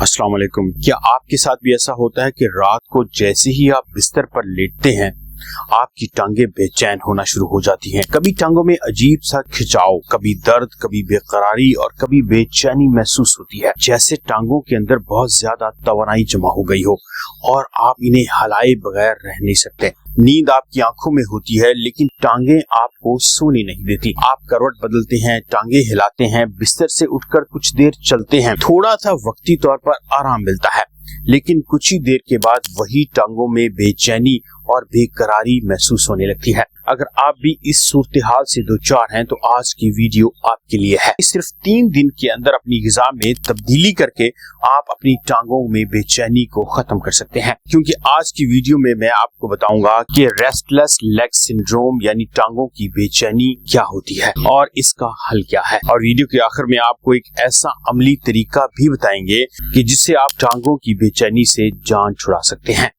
अस्सलाम वालेकुम। क्या आपके साथ भी ऐसा होता है कि रात को जैसे ही आप बिस्तर पर लेटते हैं आपकी टांगें बेचैन होना शुरू हो जाती हैं। कभी टांगों में अजीब सा खिंचाव, कभी दर्द, कभी बेकरारी और कभी बेचैनी महसूस होती है, जैसे टांगों के अंदर बहुत ज्यादा तवानाई जमा हो गई हो और आप इन्हें हिलाए बगैर रह नहीं सकते। नींद आपकी आंखों में होती है लेकिन टांगे आपको सोने नहीं देती। आप करवट बदलते हैं, टांगे हिलाते हैं, बिस्तर से उठकर कुछ देर चलते हैं, थोड़ा सा वक्ती तौर पर आराम मिलता है, लेकिन कुछ ही देर के बाद वही टांगों में बेचैनी और बेकरारी महसूस होने लगती है। अगर आप भी इस सूरत हाल से दो चार हैं तो आज की वीडियो आपके लिए है। सिर्फ 3 दिन के अंदर अपनी ग़िज़ा में तब्दीली करके आप अपनी टांगों में बेचैनी को खत्म कर सकते हैं, क्योंकि आज की वीडियो में मैं आपको बताऊंगा कि रेस्टलेस लेग सिंड्रोम यानी टांगों की बेचैनी क्या होती है और इसका हल क्या है। और वीडियो के आखिर में आपको एक ऐसा अमली तरीका भी बताएंगे कि जिससे आप टांगों की बेचैनी से जान छुड़ा सकते हैं।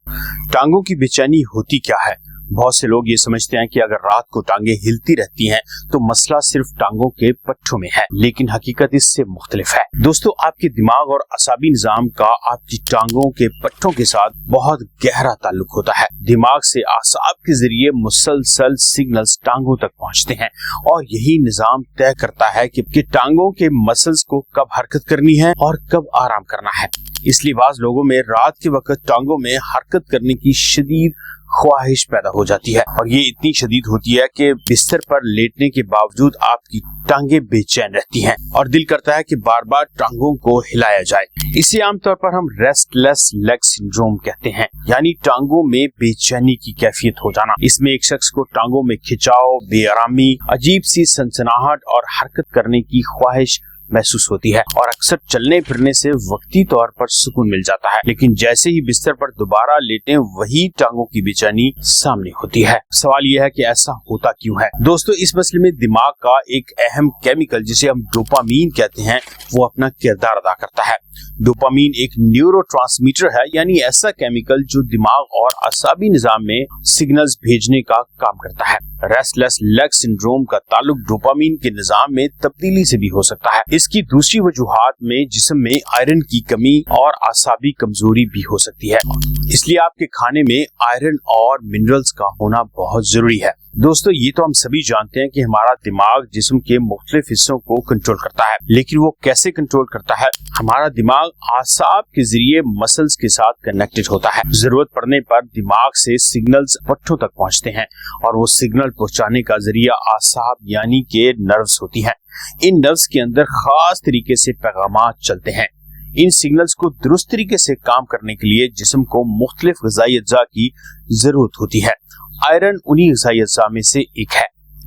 टांगों की बेचैनी होती क्या है? बहुत से लोग ये समझते हैं कि अगर रात को टांगे हिलती रहती हैं तो मसला सिर्फ टांगों के पट्टों में है, लेकिन हकीकत इससे मुख्तलिफ है। दोस्तों, आपके दिमाग और असाबी निजाम का आपकी टांगों के पट्टों के साथ बहुत गहरा ताल्लुक होता है। दिमाग से आसाब के जरिए मुसलसल सिग्नल्स टांगों तक पहुंचते हैं और यही निजाम तय करता है कि टांगों के मसल्स को कब हरकत करनी है और कब आराम करना है। इसलिए बाज लोगों में रात के वक्त टांगों में हरकत करने की शदीद ख्वाहिश पैदा हो जाती है और ये इतनी शदीद होती है कि बिस्तर पर लेटने के बावजूद आपकी टांगे बेचैन रहती हैं और दिल करता है कि बार बार टांगों को हिलाया जाए। इसे आमतौर पर हम रेस्टलेस लेग सिंड्रोम कहते हैं, यानी टांगों में बेचैनी की कैफियत हो जाना। इसमें एक शख्स को टांगों में खिंचाव, बेआरामी, अजीब सी सनसनाहट और हरकत करने की ख्वाहिश महसूस होती है और अक्सर चलने फिरने से वक्ती तौर पर सुकून मिल जाता है, लेकिन जैसे ही बिस्तर पर दोबारा लेटें वही टांगों की बेचैनी सामने होती है। सवाल यह है कि ऐसा होता क्यों है? दोस्तों, इस मसले में दिमाग का एक अहम केमिकल जिसे हम डोपामीन कहते हैं वो अपना किरदार अदा करता है। डोपामीन एक न्यूरोट्रांसमीटर है, यानी ऐसा केमिकल जो दिमाग और असाबी निजाम में सिग्नल्स भेजने का काम करता है। रेस्टलेस लेग सिंड्रोम का ताल्लुक डोपामीन के निजाम में तब्दीली से भी हो सकता है। इसकी दूसरी वजूहात में जिस्म में आयरन की कमी और असाबी कमजोरी भी हो सकती है, इसलिए आपके खाने में आयरन और मिनरल्स का होना बहुत जरूरी है। दोस्तों, ये तो हम सभी जानते हैं कि हमारा दिमाग जिस्म के मुख्तलिफ हिस्सों को कंट्रोल करता है, लेकिन वो कैसे कंट्रोल करता है? हमारा दिमाग आसाब के जरिए मसल्स के साथ कनेक्टेड होता है। जरूरत पड़ने पर दिमाग से सिग्नल्स पट्टों तक पहुंचते हैं और वो सिग्नल पहुंचाने का जरिया आसाब यानी के नर्व्स होती हैं। इन नर्व्स के अंदर खास तरीके से पैगामात चलते हैं। इन सिग्नल्स को दुरुस्त तरीके से काम करने के लिए जिस्म को मुख्तलिफ ग़िज़ाई अज्जा की जरूरत होती है। आयरन उन्हीं ग़िज़ाई अज्जा में से एक है।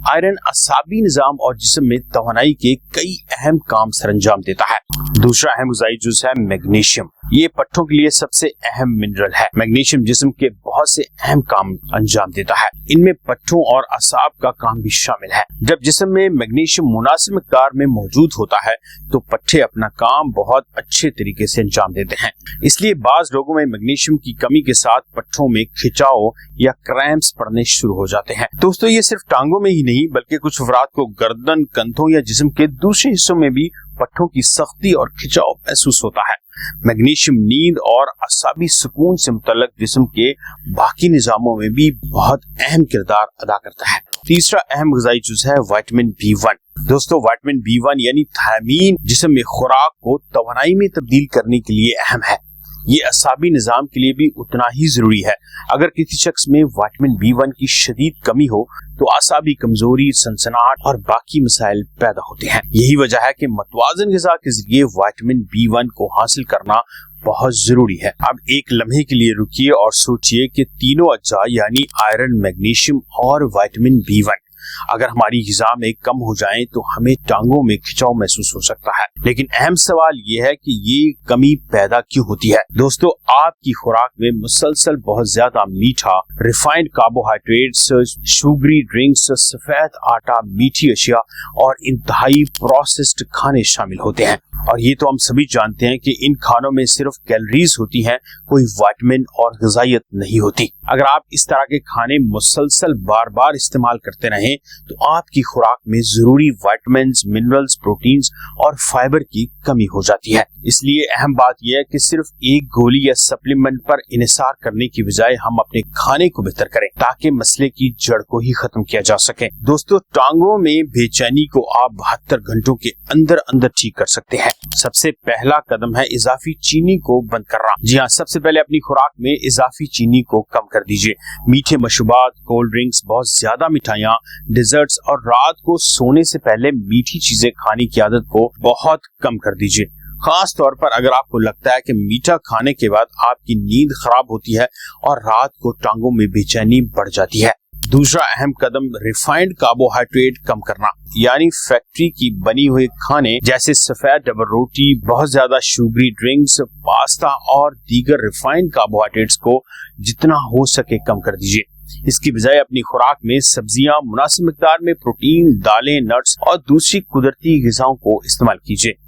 आयरन असाबी निजाम और जिस्म में तवानाई के कई अहम काम सरअंजाम देता है। दूसरा अहम ग़िज़ाई जुज़ है मैग्नीशियम। ये पट्टों के लिए सबसे अहम मिनरल है। मैग्नीशियम जिस्म के बहुत से अहम काम अंजाम देता है, इनमें पट्टों और असाब का काम भी शामिल है। जब जिस्म में मैग्नीशियम मुनासिब मिक़दार में मौजूद होता है तो पट्टे अपना काम बहुत अच्छे तरीके से अंजाम देते हैं। इसलिए बाज लोगों में मैग्नीशियम की कमी के साथ पट्टों में खिंचाव या क्रैम्प्स पड़ने शुरू हो जाते हैं। दोस्तों, ये सिर्फ टांगों में ही नहीं बल्कि कुछ अफराद को गर्दन, कंधों या जिस्म के दूसरे हिस्सों में भी पट्टों की सख्ती और खिंचाव महसूस होता है। मैग्नीशियम नींद और असाबी सुकून से मुतल्लक जिस्म के बाकी निजामों में भी बहुत अहम किरदार अदा करता है। तीसरा अहम ग़िज़ाई जुज़ है विटामिन B1। दोस्तों, विटामिन B1 यानी थायमीन जिस्म में खुराक को तवानाई में तब्दील करने के लिए अहम है। ये असाबी निजाम के लिए भी उतना ही जरूरी है। अगर किसी शख्स में विटामिन B1 की शदीद कमी हो तो असाबी कमजोरी, सनसनाहट और बाकी मसाइल पैदा होते हैं। यही वजह है कि मतवाज़न ग़िज़ा के जरिए विटामिन B1 को हासिल करना बहुत जरूरी है। अब एक लम्हे के लिए रुकिए और सोचिए कि तीनों अज्जा यानी आयरन, मैग्नीशियम और विटामिन B1 अगर हमारी ग़िज़ा में कम हो जाएं तो हमें टांगों में खिंचाव महसूस हो सकता है। लेकिन अहम सवाल ये है कि ये कमी पैदा क्यों होती है? दोस्तों, आपकी खुराक में मुसलसल बहुत ज्यादा मीठा, रिफाइंड कार्बोहाइड्रेट्स, शुगरी ड्रिंक्स, सफेद आटा, मीठी अशिया और इंतहाई प्रोसेस्ड खाने शामिल होते हैं और ये तो हम सभी जानते हैं कि इन खानों में सिर्फ कैलोरीज होती हैं, कोई विटामिन और ग़िज़ाइयत नहीं होती। अगर आप इस तरह के खाने मुसलसल बार बार इस्तेमाल करते रहें तो आपकी खुराक में जरूरी विटामिन, मिनरल्स, प्रोटीन्स और फाइबर की कमी हो जाती है। इसलिए अहम बात यह है कि सिर्फ एक गोली या सप्लीमेंट पर इन्हिसार करने की बजाय हम अपने खाने को बेहतर करें ताकि मसले की जड़ को ही खत्म किया जा सके। दोस्तों, टांगों में बेचैनी को आप 72 घंटों के अंदर अंदर ठीक कर सकते हैं। सबसे पहला कदम है इजाफी चीनी को बंद करना। जी हाँ, सबसे पहले अपनी खुराक में इजाफी चीनी को कम कर दीजिए। मीठे मशरूबात, कोल्ड ड्रिंक्स, बहुत ज्यादा मिठाइयाँ, डिजर्ट्स और रात को सोने से पहले मीठी चीजें खाने की आदत को बहुत कम कर दीजिए। खास तौर पर अगर आपको लगता है कि मीठा खाने के बाद आपकी नींद खराब होती है और रात को टांगों में बेचैनी बढ़ जाती है। दूसरा अहम कदम रिफाइंड कार्बोहाइड्रेट कम करना, यानी फैक्ट्री की बनी हुई खाने जैसे सफेद डबल रोटी, बहुत ज्यादा शुगरी ड्रिंक्स, पास्ता और दीगर रिफाइंड कार्बोहाइड्रेट्स को जितना हो सके कम कर दीजिए। इसकी बजाय अपनी खुराक में सब्जियां, मुनासिब मिकदार में प्रोटीन, दालें, नट्स और दूसरी कुदरती ग़िज़ाओं को इस्तेमाल कीजिए।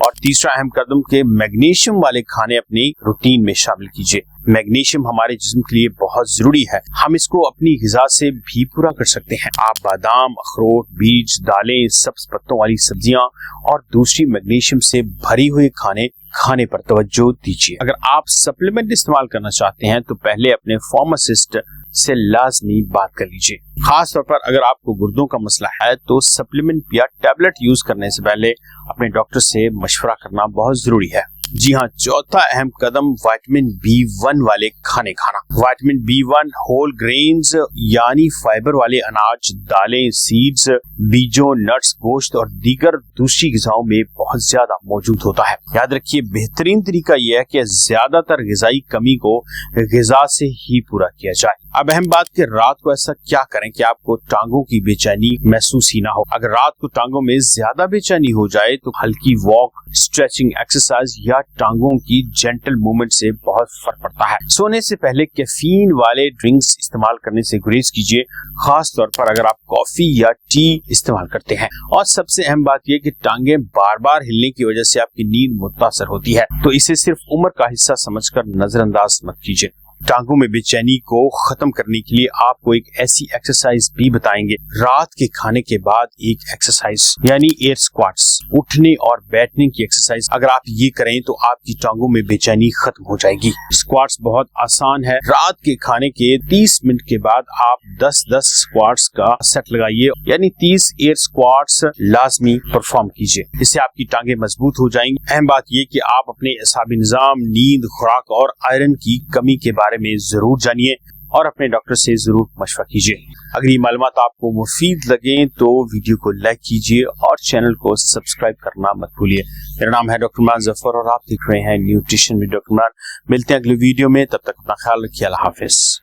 और तीसरा अहम कदम के मैग्नीशियम वाले खाने अपनी रूटीन में शामिल कीजिए। मैग्नीशियम हमारे जिस्म के लिए बहुत जरूरी है, हम इसको अपनी ग़िज़ा से भी पूरा कर सकते हैं। आप बादाम, अखरोट, बीज, दालें, सब्ज पत्तों वाली सब्जियां और दूसरी मैग्नीशियम से भरी हुई खाने पर तवज्जो दीजिए। अगर आप सप्लीमेंट इस्तेमाल करना चाहते हैं तो पहले अपने फार्मासिस्ट से लाजमी बात कर लीजिए। खास तौर पर अगर आपको गुर्दों का मसला है तो सप्लीमेंट या टैबलेट यूज करने से पहले अपने डॉक्टर से मशवरा करना बहुत जरूरी है। जी हाँ, चौथा अहम कदम विटामिन B1 वाले खाने खाना। विटामिन B1 होल ग्रेन्स यानी फाइबर वाले अनाज, दालें, सीड्स, बीजों, नट्स, गोश्त और दीगर दूसरी ग़िज़ाओं में बहुत ज्यादा मौजूद होता है। याद रखिए, बेहतरीन तरीका यह है कि ज्यादातर ग़िज़ाई कमी को ग़िज़ा से ही पूरा किया जाए। अब अहम बात कि रात को ऐसा क्या करें कि आपको टांगों की बेचैनी महसूस ही ना हो। अगर रात को टांगों में ज्यादा बेचैनी हो जाए तो हल्की वॉक, स्ट्रेचिंग एक्सरसाइज या टांगों की जेंटल मूवमेंट से बहुत फर्क पड़ता है। सोने से पहले कैफीन वाले ड्रिंक्स इस्तेमाल करने से गुरेज कीजिए, खास तौर पर अगर आप कॉफी या टी इस्तेमाल करते हैं। और सबसे अहम बात यह कि टांगे बार बार हिलने की वजह से आपकी नींद मुतासर होती है, तो इसे सिर्फ उम्र का हिस्सा समझकर नजरअंदाज मत कीजिए। टांगों में बेचैनी को खत्म करने के लिए आपको एक ऐसी एक्सरसाइज भी बताएंगे। रात के खाने के बाद एक एक्सरसाइज यानी एयर स्क्वाट्स, उठने और बैठने की एक्सरसाइज अगर आप ये करें तो आपकी टांगों में बेचैनी खत्म हो जाएगी। स्क्वाट्स बहुत आसान है। रात के खाने के 30 मिनट के बाद आप 10-10 स्क्वाट्स का सेट लगाइए, यानी 30 एयर स्क्वाट्स लाजमी परफॉर्म कीजिए। इससे आपकी टांगे मजबूत हो जाएंगी। अहम बात यह कि आप अपने असाबी निजाम, नींद, खुराक और आयरन की कमी के बारे में जरूर जानिए और अपने डॉक्टर से जरूर मशवरा कीजिए। अगर ये मालूमात आपको मुफीद लगे तो वीडियो को लाइक कीजिए और चैनल को सब्सक्राइब करना मत भूलिए। मेरा नाम है डॉक्टर इमरान जफर और आप देख रहे हैं न्यूट्रिशन विद डॉक्टर इमरान। मिलते हैं अगले वीडियो में, तब तक अपना ख्याल रखिए। अल्लाह हाफिज।